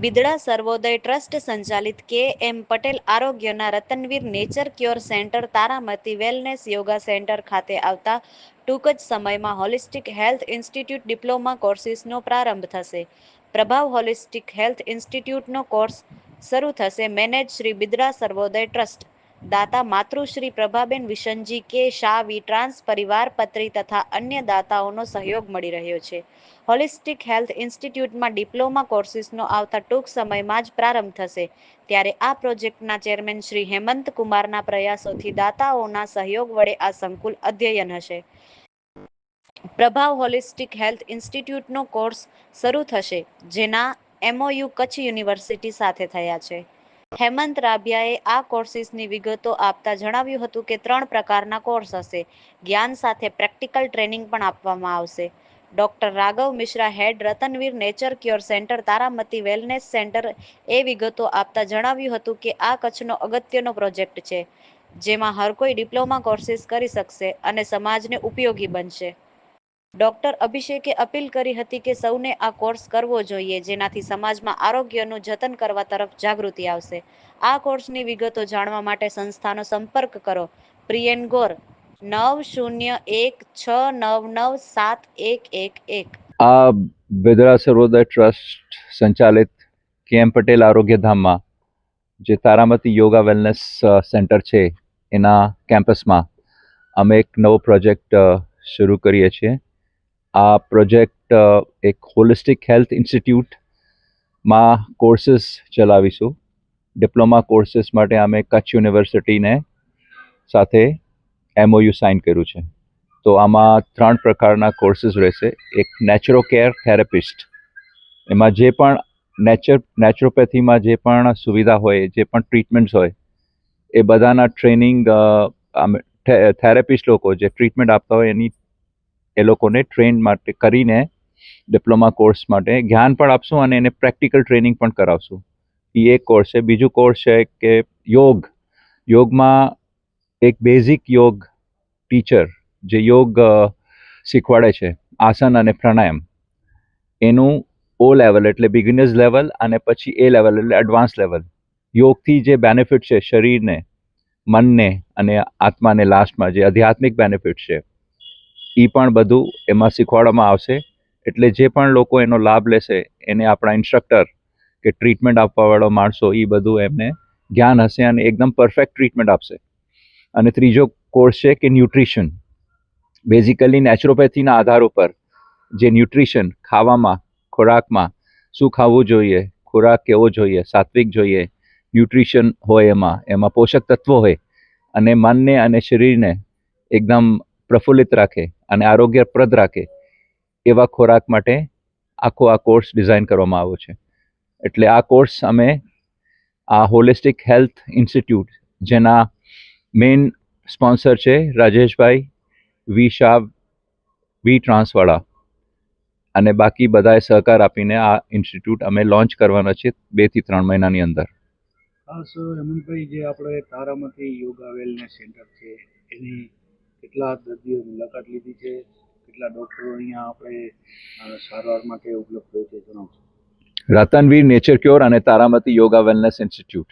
Bidada Sarvodaya trust संचालित K M. Patel आरोग्यના Ratanveer nature cure centre Taramati wellness yoga centre ખાતે આવતા ટૂંક જ સમયમાં હોલિસ્ટિક હેલ્થ ઇન્સ્ટિટ્યૂટ ડિપ્લોમા કોર્સિસનો પ્રારંભ થશે. પ્રભાવ હોલિસ્ટિક હેલ્થ ઇન્સ્ટિટ્યૂટનો કોર્સ શરૂ થશે. Manage Shri Bidada Sarvodaya trust. દાતા માતૃશ્રી પ્રભાબેન વિશનજી કે શાહ વી ટ્રાન્સ પરિવાર પત્રી તથા અન્ય દાતાઓનો સહયોગ મળી રહ્યો છે. હોલિસ્ટિક હેલ્થ ઇન્સ્ટિટ્યૂટમાં ડિપ્લોમા કોર્સિસનો આવતા ટૂંક સમયમાં જ પ્રારંભ થશે. ત્યારે આ પ્રોજેક્ટના ચેરમેન શ્રી હેમંત કુમારના પ્રયાસોથી દાતાઓના સહયોગ વડે આ સંકુલ અધ્યયન હશે. પ્રભાવ હોલિસ્ટિક હેલ્થ ઇન્સ્ટિટ્યૂટનો કોર્સ શરૂ થશે, જેના MOU કચ્છ યુનિવર્સિટી સાથે થયા છે. હેમંત રાભિયાએ આ કોર્સિસની વિગતો આપતા જણાવ્યું હતું કે 3 પ્રકારના કોર્સ હશે. જ્ઞાન સાથે પ્રેક્ટિકલ ટ્રેનિંગ પણ આપવામાં આવશે. Doctor Raghav Mishra, head Ratanveer nature cure centre Taramati wellness centre એ વિગતો આપતા જણાવ્યું હતું કે આ કચ્છનો અગત્યનો પ્રોજેક્ટ છે, જેમાં હર કોઈ ડિપ્લોમા કોર્સિસ કરી શકશે અને સમાજને ઉપયોગી બનશે. ડોક્ટર અભિષેકે અપીલ કરી હતી કે સૌને આ કોર્સ કરવો જોઈએ, જેનાથી સમાજમાં આરોગ્યનું જતન કરવા તરફ જાગૃતિ આવશે. આ કોર્સની વિગતો જાણવા માટે સંસ્થાનો સંપર્ક કરો. પ્રિયન ગોર 9016997111. આ બિદડા સર્વોદય ટ્રસ્ટ સંચાલિત કે.એમ. પટેલ આરોગ્યધામમાં જે તારામતી યોગા વેલનેસ સેન્ટર છે એના કેમ્પસમાં અમે એક નવો પ્રોજેક્ટ શરૂ કરીએ છીએ. આ પ્રોજેક્ટ એક હોલિસ્ટિક હેલ્થ ઇન્સ્ટિટ્યૂટમાં કોર્સીસ ચલાવીશું. ડિપ્લોમા કોર્સીસ માટે અમે કચ્છ યુનિવર્સિટીને સાથે MOU સાઇન કર્યું છે. તો આમાં 3 પ્રકારના કોર્સીસ રહેશે. એક નેચરોકેર થેરેપિસ્ટ, એમાં જે પણ નેચરોપેથીમાં જે પણ સુવિધા હોય, જે પણ ટ્રીટમેન્ટ્સ હોય એ બધાના ટ્રેનિંગ થેરેપિસ્ટ લોકો જે ટ્રીટમેન્ટ આપતા હોય એ લોકોને ટ્રેન માટે કરીને ડિપ્લોમા કોર્સ માટે જ્ઞાન પણ આપશું અને એને પ્રેક્ટિકલ ટ્રેનિંગ પણ કરાવશું. એ એક કોર્સ છે. બીજું કોર્સ છે કે યોગમાં એક બેઝિક યોગ ટીચર જે યોગ શીખવાડે છે, આસન અને પ્રાણાયામ, એનું O લેવલ એટલે બિગિનર્સ લેવલ અને પછી A લેવલ એટલે એડવાન્સ લેવલ. યોગથી જે બેનિફિટ છે શરીરને, મનને અને આત્માને, લાસ્ટમાં જે આધ્યાત્મિક બેનિફિટ છે એ પણ બધું એમાં શીખવાડવામાં આવશે. એટલે જે પણ લોકો એનો લાભ લેશે એને આપણા ઇન્સ્ટ્રક્ટર કે ટ્રીટમેન્ટ આપવાવાળો માણસો એ બધું એમને જ્ઞાન હશે અને એકદમ પરફેક્ટ ટ્રીટમેન્ટ આપશે. અને ત્રીજો કોર્સ છે કે ન્યુટ્રિશન. બેઝિકલી નેચરોપેથીના આધાર ઉપર જે ન્યુટ્રિશન, ખાવામાં, ખોરાકમાં શું ખાવું જોઈએ, ખોરાક કેવો જોઈએ, સાત્વિક જોઈએ, ન્યુટ્રિશન હોય એમાં પોષક તત્વો હોય અને મનને અને શરીરને એકદમ પ્રફુલ્લિત રાખે અને આરોગ્યપ્રદ રાખે એવા ખોરાક માટે આખો આ કોર્સ ડિઝાઇન કરવામાં આવ્યો છે. એટલે આ કોર્સ અમે આ હોલિસ્ટિક હેલ્થ ઇન્સ્ટિટ્યૂટ, જેના મેઇન સ્પોન્સર છે રાજેશભાઈ વી શાહ વી ટ્રાન્સવાળા, અને બાકી બધાએ સહકાર આપીને આ ઇન્સ્ટિટ્યૂટ અમે લોન્ચ કરવાના છે 2 થી 3 મહિનાની અંદર. ખાસ હેમંતભાઈ, જે આપણે તારામતી યોગા વેલનેસ સેન્ટર છે એની કેટલા દર્દીઓ મુલાકાત લીધી છે, કેટલા ડૉક્ટરો અહીંયા આપણે સારવાર માટે ઉપલબ્ધ હોય છે જણાવશો? રતનવીર નેચર ક્યોર અને તારામતી યોગા વેલનેસ ઇન્સ્ટિટ્યૂટ,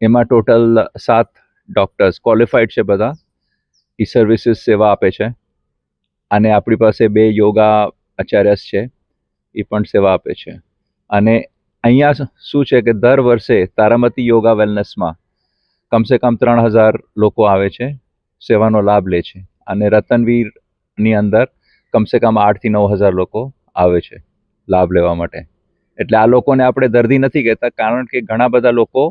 એમાં ટોટલ 7 ડૉક્ટર્સ ક્વોલિફાઈડ છે બધા. એ સર્વિસીસ સેવા આપે છે. અને આપણી પાસે 2 યોગા આચાર્યસ છે, એ પણ સેવા આપે છે. અને અહીંયા શું છે કે દર વર્ષે તારામતી યોગા વેલનેસમાં કમસે કમ 3000 લોકો આવે છે, સેવાનો લાભ લે છે. અને રતનવીરની અંદર કમસે કમ 8 થી 9000 લોકો આવે છે લાભ લેવા માટે. એટલે આ લોકોને આપણે દર્દી નથી કહેતા, કારણ કે ઘણા બધા લોકો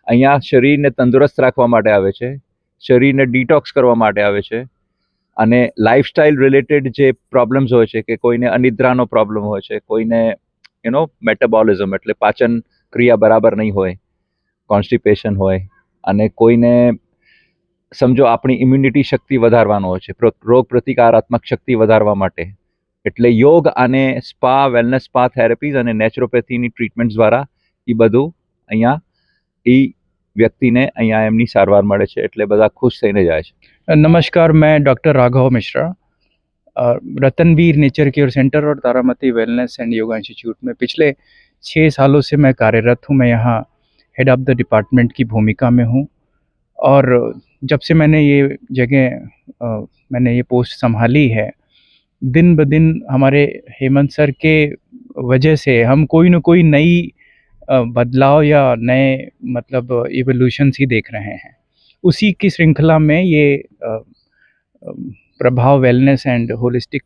અહીંયા શરીરને તંદુરસ્ત રાખવા માટે આવે છે, શરીરને ડિટોક્સ કરવા માટે આવે છે. અને લાઇફસ્ટાઇલ રિલેટેડ જે પ્રોબ્લેમ્સ હોય છે, કે કોઈને અનિદ્રાનો પ્રોબ્લેમ હોય છે, કોઈને મેટાબોલિઝમ એટલે પાચન ક્રિયા બરાબર નહીં હોય, કોન્સ્ટિપેશન હોય, અને કોઈને સમજો આપણી ઇમ્યુનિટી શક્તિ વધારવાનો હોય છે, રોગ પ્રતિકારાત્મક શક્તિ વધારવા માટે. એટલે યોગ અને સ્પા, વેલનેસ સ્પા થેરેપીઝ અને નેચરોપેથીની ટ્રીટમેન્ટ દ્વારા એ બધું અહીંયા એ વ્યક્તિને અહીંયા એમની સારવાર મળે છે. એટલે બધા ખુશ થઈને જાય છે. नमस्कार, मैं doctor Raghav Mishra, Ratanveer nature care centre और Taramati wellness and yoga institute में पिछले 6 सालों से मैं कार्यरत हूँ। मैं यहाँ हेड ऑफ़ द डिपार्टमेंट की भूमिका में हूँ और जब से मैंने ये मैंने ये पोस्ट सँभाली है, दिन ब दिन हमारे हेमंत सर के वजह से हम कोई न कोई नई बदलाव या नए मतलब इवोल्यूशंस ही देख रहे हैं। उसी की श्रृंखला में ये प्रभाव वेलनेस एंड होलिस्टिक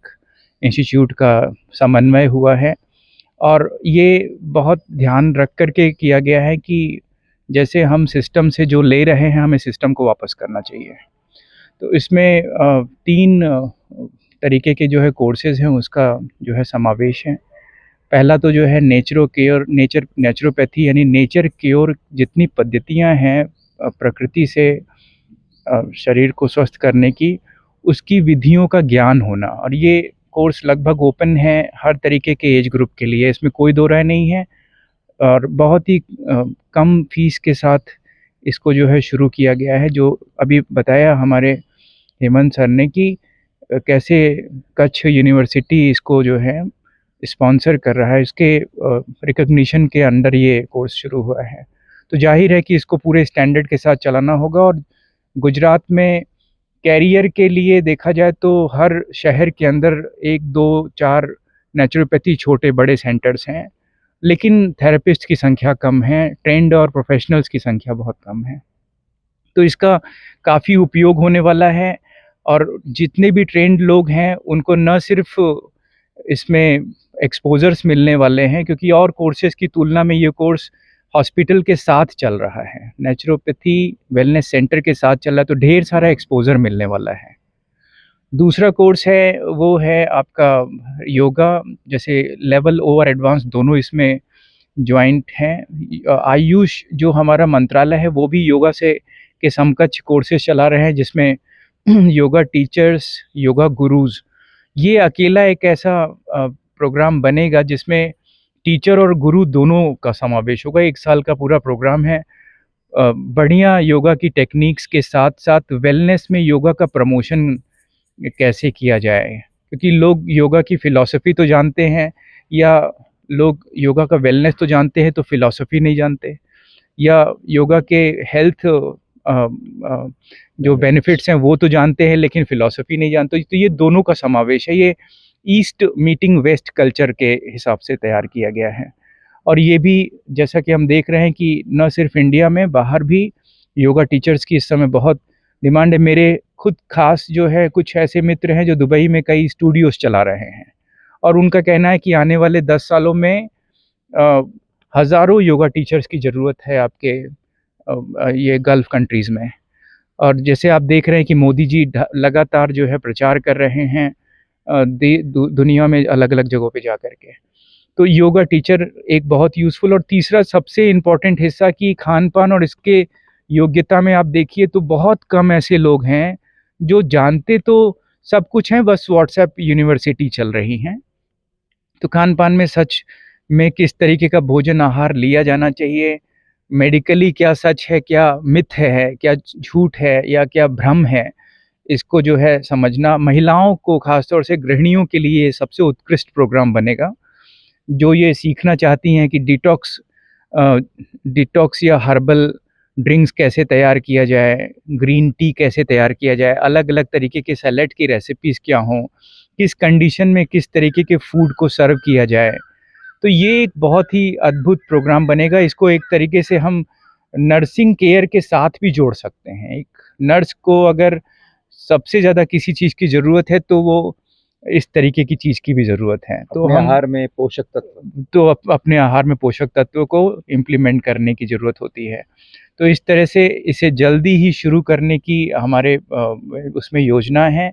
इंस्टीट्यूट का समन्वय हुआ है और ये बहुत ध्यान रख कर के किया गया है कि जैसे हम सिस्टम से जो ले रहे हैं, हमें सिस्टम को वापस करना चाहिए। तो इसमें 3 तरीके के जो है कोर्सेज़ हैं, उसका जो है समावेश है। पहला तो जो है नेचुरोपैथी यानी नेचर क्योर जितनी पद्धतियाँ हैं प्रकृति से शरीर को स्वस्थ करने की, उसकी विधियों का ज्ञान होना। और ये कोर्स लगभग ओपन है हर तरीके के एज ग्रुप के लिए, इसमें कोई दो राय नहीं है और बहुत ही कम फीस के साथ इसको जो है शुरू किया गया है। जो अभी बताया हमारे हेमंत सर ने कि कैसे कच्छ यूनिवर्सिटी इसको जो है स्पॉन्सर कर रहा है, इसके रिकॉग्निशन के अंडर ये कोर्स शुरू हुआ है। तो जाहिर है कि इसको पूरे स्टैंडर्ड के साथ चलाना होगा और गुजरात में कैरियर के लिए देखा जाए तो हर शहर के अंदर 1, 2, 4 नेचुरोपैथी छोटे बड़े सेंटर्स हैं, लेकिन थेरेपिस्ट की संख्या कम है, ट्रेंड और प्रोफेशनल्स की संख्या बहुत कम है। तो इसका काफ़ी उपयोग होने वाला है और जितने भी ट्रेंड लोग हैं उनको न सिर्फ इसमें एक्सपोजर्स मिलने वाले हैं, क्योंकि और कोर्सेज़ की तुलना में ये कोर्स हॉस्पिटल के साथ चल रहा है, नेचुरोपैथी वेलनेस सेंटर के साथ चल रहा है, तो ढेर सारा एक्सपोजर मिलने वाला है। दूसरा कोर्स है वो है आपका योगा, जैसे लेवल ओवर एडवांस दोनों इसमें जॉइंट हैं। आयुष जो हमारा मंत्रालय है वो भी योगा से के समकक्ष कोर्सेज चला रहे हैं, जिसमें योगा टीचर्स, योगा गुरुज़, ये अकेला एक ऐसा प्रोग्राम बनेगा जिसमें टीचर और गुरु दोनों का समावेश होगा। 1 साल का पूरा प्रोग्राम है। बढ़िया योगा की टेक्निक्स के साथ-साथ वेलनेस में योगा का प्रमोशन कैसे किया जाए, क्योंकि लोग योगा की फ़िलॉसफ़ी तो जानते हैं या लोग योगा का वेलनेस तो जानते हैं, तो फ़िलॉसफ़ी नहीं जानते, या योगा के हेल्थ जो बेनिफिट्स हैं वो तो जानते हैं लेकिन फ़िलॉसफ़ी नहीं जानते। तो ये दोनों का समावेश है। ये ईस्ट मीटिंग वेस्ट कल्चर के हिसाब से तैयार किया गया है और ये भी जैसा कि हम देख रहे हैं कि न सिर्फ इंडिया में, बाहर भी योगा टीचर्स की इस समय बहुत डिमांड है। मेरे खुद खास जो है कुछ ऐसे मित्र हैं जो दुबई में कई स्टूडियोज़ चला रहे हैं और उनका कहना है कि आने वाले 10 सालों में हज़ारों योगा टीचर्स की ज़रूरत है आपके ये गल्फ़ कंट्रीज़ में। और जैसे आप देख रहे हैं कि मोदी जी लगातार जो है प्रचार कर रहे हैं दुनिया में अलग-अलग जगहों पे जा कर के। तो योगा टीचर एक बहुत यूज़फुल। और तीसरा सबसे इम्पोर्टेंट हिस्सा कि खान-पान और इसके योग्यता में आप देखिए तो बहुत कम ऐसे लोग हैं जो जानते तो सब कुछ हैं, बस व्हाट्सएप यूनिवर्सिटी चल रही हैं। तो खान-पान में सच में किस तरीके का भोजन आहार लिया जाना चाहिए, मेडिकली क्या सच है, क्या मिथ है, क्या झूठ है या क्या भ्रम है, इसको जो है समझना महिलाओं को ख़ास तौर से गृहिणियों के लिए सबसे उत्कृष्ट प्रोग्राम बनेगा, जो ये सीखना चाहती हैं कि डिटॉक्स या हर्बल ड्रिंक्स कैसे तैयार किया जाए, ग्रीन टी कैसे तैयार किया जाए, अलग-अलग तरीके के सैलेड की रेसिपीज़ क्या हों, किस कंडीशन में किस तरीके के फूड को सर्व किया जाए। तो ये एक बहुत ही अद्भुत प्रोग्राम बनेगा। इसको एक तरीके से हम नर्सिंग केयर के साथ भी जोड़ सकते हैं। एक नर्स को अगर सबसे ज़्यादा किसी चीज़ की ज़रूरत है तो वो इस तरीके की चीज़ की भी ज़रूरत है। तो अपने हम आहार में पोषक तत्व तो अपने आहार में पोषक तत्वों को इम्प्लीमेंट करने की ज़रूरत होती है। तो इस तरह से इसे जल्दी ही शुरू करने की हमारे उसमें योजना है।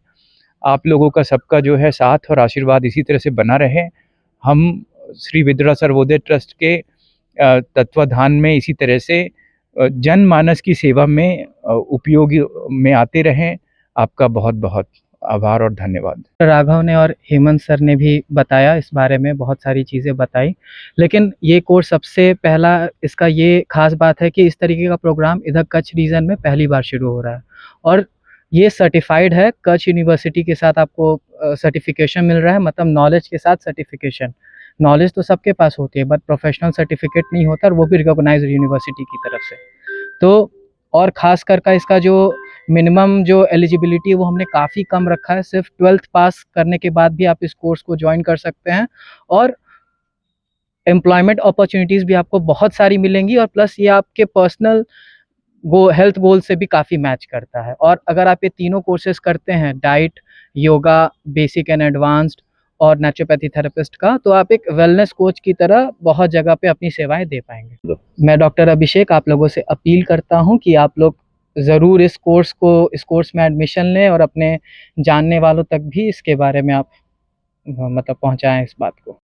आप लोगों का सबका जो है साथ और आशीर्वाद इसी तरह से बना रहे। हम श्री विद्या सर्वोदय ट्रस्ट के तत्वाधान में इसी तरह से जनमानस की सेवा में उपयोग में आते रहें। आपका बहुत-बहुत आभार और धन्यवाद। राघव ने और हेमंत सर ने भी बताया इस बारे में, बहुत सारी चीज़ें बताई। लेकिन ये कोर्स सबसे पहला इसका ये ख़ास बात है कि इस तरीके का प्रोग्राम इधर कच्छ रीजन में पहली बार शुरू हो रहा है और ये सर्टिफाइड है। कच्छ यूनिवर्सिटी के साथ आपको सर्टिफिकेशन मिल रहा है, मतलब नॉलेज के साथ सर्टिफिकेशन। नॉलेज तो सबके पास होती है, बट प्रोफेशनल सर्टिफिकेट नहीं होता, और वो भी रिकॉग्नाइज्ड यूनिवर्सिटी की तरफ से। तो और ख़ास कर का इसका जो मिनिमम जो एलिजिबिलिटी है वो हमने काफ़ी कम रखा है। सिर्फ 12th पास करने के बाद भी आप इस कोर्स को ज्वाइन कर सकते हैं, और एम्प्लॉयमेंट अपॉर्चुनिटीज़ भी आपको बहुत सारी मिलेंगी, और प्लस ये आपके पर्सनल हेल्थ गोल से भी काफ़ी मैच करता है। और अगर आप ये तीनों कोर्सेज करते हैं, diet, yoga basic and advanced और नेचुरोपैथी थेरेपिस्ट का, तो आप एक वेलनेस कोच की तरह बहुत जगह पे अपनी सेवाएं दे पाएंगे। मैं डॉक्टर अभिषेक आप लोगों से अपील करता हूं कि आप लोग ज़रूर इस कोर्स में एडमिशन लें, और अपने जानने वालों तक भी इसके बारे में आप मतलब पहुंचाएं इस बात को।